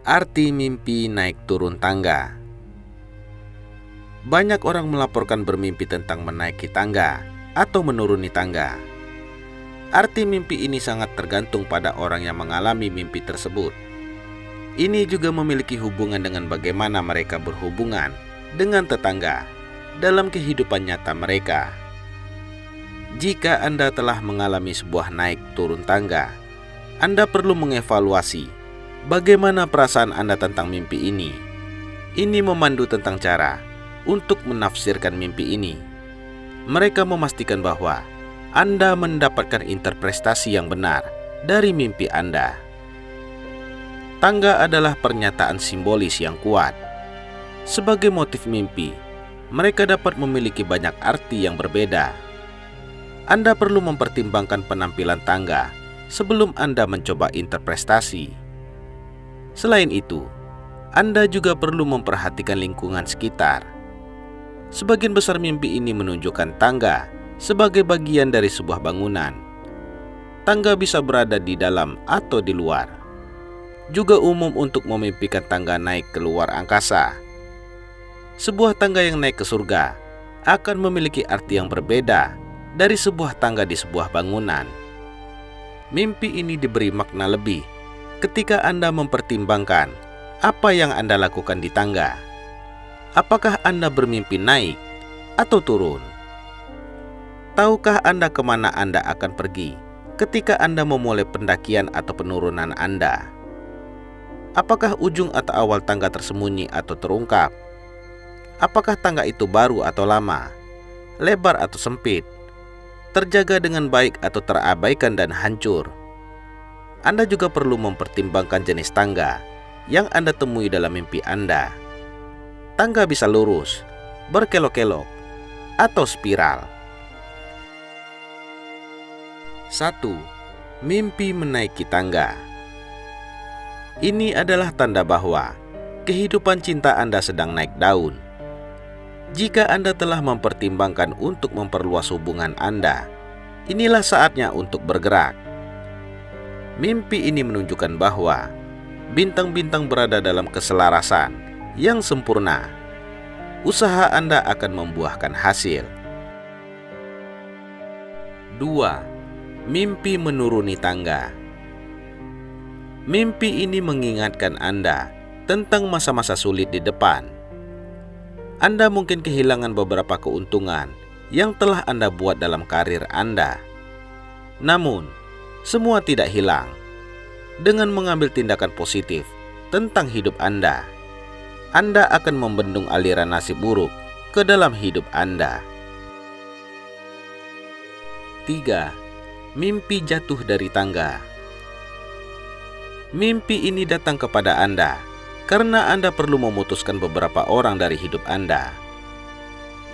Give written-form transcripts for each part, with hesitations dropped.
Arti mimpi naik turun tangga. Banyak orang melaporkan bermimpi tentang menaiki tangga atau menuruni tangga. Arti mimpi ini sangat tergantung pada orang yang mengalami mimpi tersebut. Ini juga memiliki hubungan dengan bagaimana mereka berhubungan dengan tetangga dalam kehidupan nyata mereka. Jika Anda telah mengalami sebuah naik turun tangga, Anda perlu mengevaluasi bagaimana perasaan Anda tentang mimpi ini. Ini memandu tentang cara untuk menafsirkan mimpi ini. Mereka memastikan bahwa Anda mendapatkan interpretasi yang benar dari mimpi Anda. Tangga adalah pernyataan simbolis yang kuat. Sebagai motif mimpi, mereka dapat memiliki banyak arti yang berbeda. Anda perlu mempertimbangkan penampilan tangga sebelum Anda mencoba interpretasi. Selain itu, Anda juga perlu memperhatikan lingkungan sekitar. Sebagian besar mimpi ini menunjukkan tangga sebagai bagian dari sebuah bangunan. Tangga bisa berada di dalam atau di luar. Juga umum untuk memimpikan tangga naik ke luar angkasa. Sebuah tangga yang naik ke surga akan memiliki arti yang berbeda dari sebuah tangga di sebuah bangunan. Mimpi ini diberi makna lebih ketika Anda mempertimbangkan apa yang Anda lakukan di tangga. Apakah Anda bermimpi naik atau turun? Tahukah Anda kemana Anda akan pergi ketika Anda memulai pendakian atau penurunan Anda? Apakah ujung atau awal tangga tersembunyi atau terungkap? Apakah tangga itu baru atau lama, lebar atau sempit, terjaga dengan baik atau terabaikan dan hancur? Anda juga perlu mempertimbangkan jenis tangga yang Anda temui dalam mimpi Anda. Tangga bisa lurus, berkelok-kelok, atau spiral. 1. Mimpi menaiki tangga. Ini adalah tanda bahwa kehidupan cinta Anda sedang naik daun. Jika Anda telah mempertimbangkan untuk memperluas hubungan Anda, inilah saatnya untuk bergerak. Mimpi ini menunjukkan bahwa bintang-bintang berada dalam keselarasan yang sempurna. Usaha Anda akan membuahkan hasil. 2. Mimpi menuruni tangga. Mimpi ini mengingatkan Anda tentang masa-masa sulit di depan. Anda mungkin kehilangan beberapa keuntungan yang telah Anda buat dalam karir Anda. Namun, semua tidak hilang. Dengan mengambil tindakan positif tentang hidup Anda akan membendung aliran nasib buruk ke dalam hidup Anda. 3. Mimpi jatuh dari tangga. Mimpi ini datang kepada Anda karena Anda perlu memutuskan beberapa orang dari hidup Anda.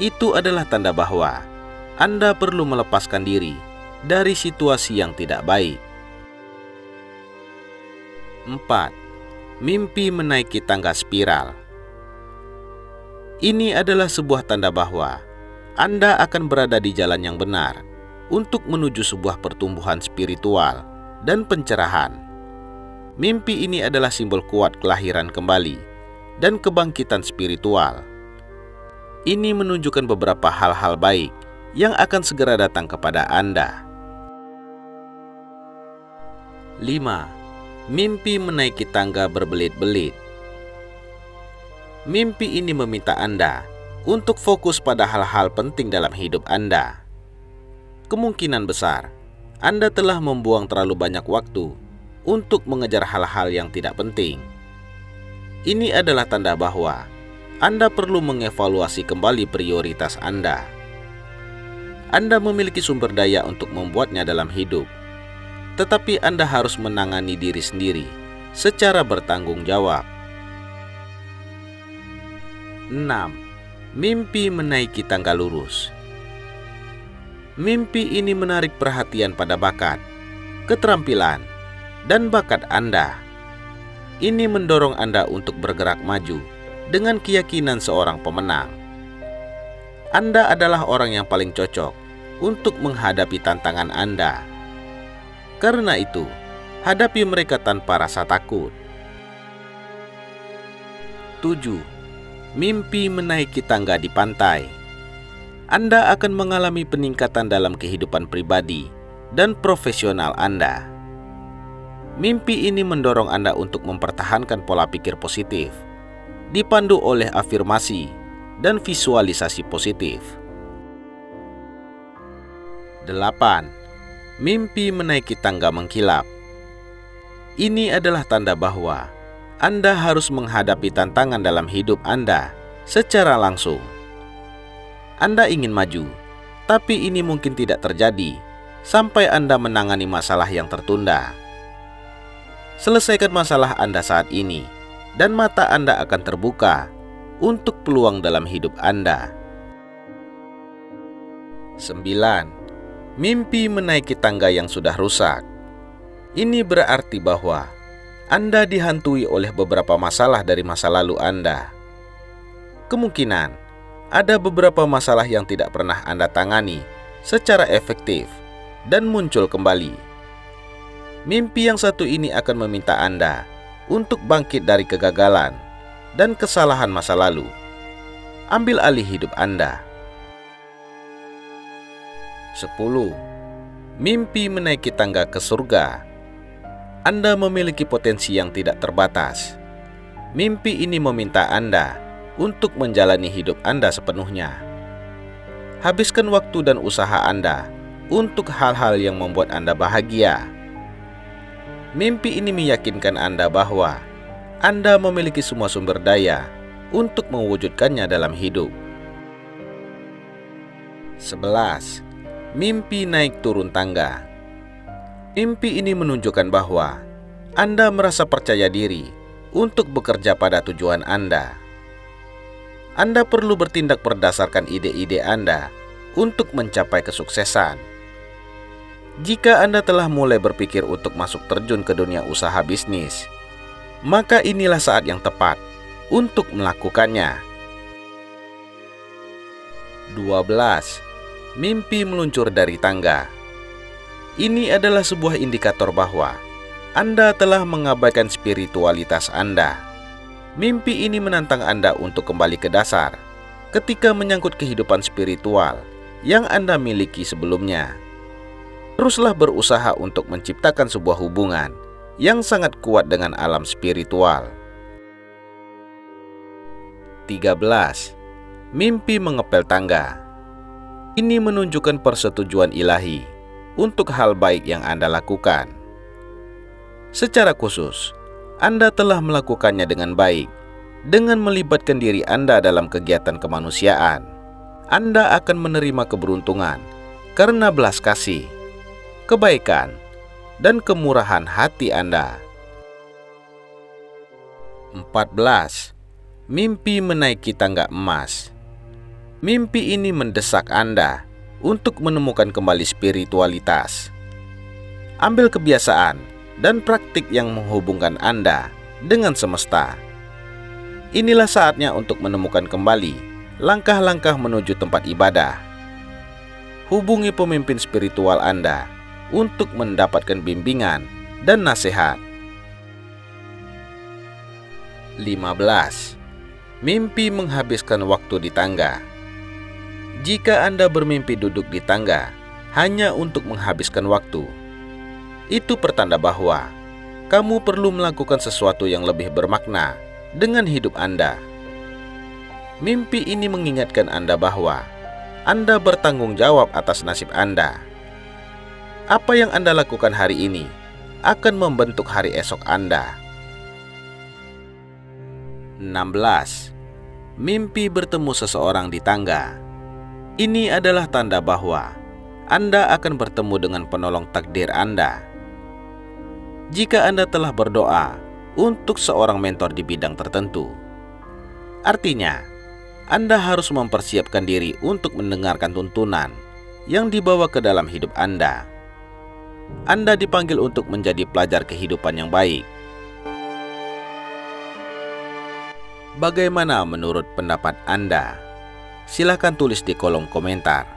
Itu adalah tanda bahwa Anda perlu melepaskan diri dari situasi yang tidak baik. 4. Mimpi menaiki tangga spiral. Ini adalah sebuah tanda bahwa Anda akan berada di jalan yang benar untuk menuju sebuah pertumbuhan spiritual dan pencerahan. Mimpi ini adalah simbol kuat kelahiran kembali dan kebangkitan spiritual. Ini menunjukkan beberapa hal-hal baik yang akan segera datang kepada Anda. 5. Mimpi menaiki tangga berbelit-belit. Mimpi ini meminta Anda untuk fokus pada hal-hal penting dalam hidup Anda. Kemungkinan besar Anda telah membuang terlalu banyak waktu untuk mengejar hal-hal yang tidak penting. Ini adalah tanda bahwa Anda perlu mengevaluasi kembali prioritas Anda. Anda memiliki sumber daya untuk membuatnya dalam hidup, tetapi Anda harus menangani diri sendiri secara bertanggung jawab. 6. Mimpi menaiki tangga lurus. Mimpi ini menarik perhatian pada bakat, keterampilan, dan bakat Anda. Ini mendorong Anda untuk bergerak maju dengan keyakinan seorang pemenang. Anda adalah orang yang paling cocok untuk menghadapi tantangan Anda. Karena itu, hadapi mereka tanpa rasa takut. 7. Mimpi menaiki tangga di pantai. Anda akan mengalami peningkatan dalam kehidupan pribadi dan profesional Anda. Mimpi ini mendorong Anda untuk mempertahankan pola pikir positif, dipandu oleh afirmasi dan visualisasi positif. 8. Mimpi menaiki tangga mengkilap. Ini adalah tanda bahwa Anda harus menghadapi tantangan dalam hidup Anda secara langsung. Anda ingin maju, tapi ini mungkin tidak terjadi sampai Anda menangani masalah yang tertunda. Selesaikan masalah Anda saat ini, dan mata Anda akan terbuka untuk peluang dalam hidup Anda. 9. Mimpi menaiki tangga yang sudah rusak. Ini berarti bahwa Anda dihantui oleh beberapa masalah dari masa lalu Anda. Kemungkinan ada beberapa masalah yang tidak pernah Anda tangani secara efektif dan muncul kembali. Mimpi yang satu ini akan meminta Anda untuk bangkit dari kegagalan dan kesalahan masa lalu. Ambil alih hidup Anda. 10. Mimpi menaiki tangga ke surga. Anda memiliki potensi yang tidak terbatas. Mimpi ini meminta Anda untuk menjalani hidup Anda sepenuhnya. Habiskan waktu dan usaha Anda untuk hal-hal yang membuat Anda bahagia. Mimpi ini meyakinkan Anda bahwa Anda memiliki semua sumber daya untuk mewujudkannya dalam hidup. 11. Mimpi naik turun tangga. Mimpi ini menunjukkan bahwa Anda merasa percaya diri untuk bekerja pada tujuan Anda. Anda perlu bertindak berdasarkan ide-ide Anda untuk mencapai kesuksesan. Jika Anda telah mulai berpikir untuk masuk terjun ke dunia usaha bisnis, maka inilah saat yang tepat untuk melakukannya. 12. Mimpi meluncur dari tangga. Ini adalah sebuah indikator bahwa Anda telah mengabaikan spiritualitas Anda. Mimpi ini menantang Anda untuk kembali ke dasar ketika menyangkut kehidupan spiritual yang Anda miliki sebelumnya. Teruslah berusaha untuk menciptakan sebuah hubungan yang sangat kuat dengan alam spiritual. 13. Mimpi mengepel tangga. Ini menunjukkan persetujuan ilahi untuk hal baik yang Anda lakukan. Secara khusus, Anda telah melakukannya dengan baik. Dengan melibatkan diri Anda dalam kegiatan kemanusiaan, Anda akan menerima keberuntungan karena belas kasih, kebaikan, dan kemurahan hati Anda. 14. Mimpi menaiki tangga emas. Mimpi ini mendesak Anda untuk menemukan kembali spiritualitas. Ambil kebiasaan dan praktik yang menghubungkan Anda dengan semesta. Inilah saatnya untuk menemukan kembali langkah-langkah menuju tempat ibadah. Hubungi pemimpin spiritual Anda untuk mendapatkan bimbingan dan nasihat. 15. Mimpi menghabiskan waktu di tangga. Jika Anda bermimpi duduk di tangga hanya untuk menghabiskan waktu, itu pertanda bahwa kamu perlu melakukan sesuatu yang lebih bermakna dengan hidup Anda. Mimpi ini mengingatkan Anda bahwa Anda bertanggung jawab atas nasib Anda. Apa yang Anda lakukan hari ini akan membentuk hari esok Anda. 16. Mimpi bertemu seseorang di tangga. Ini adalah tanda bahwa Anda akan bertemu dengan penolong takdir Anda. Jika Anda telah berdoa untuk seorang mentor di bidang tertentu, artinya Anda harus mempersiapkan diri untuk mendengarkan tuntunan yang dibawa ke dalam hidup Anda. Anda dipanggil untuk menjadi pelajar kehidupan yang baik. Bagaimana menurut pendapat Anda? Silakan tulis di kolom komentar.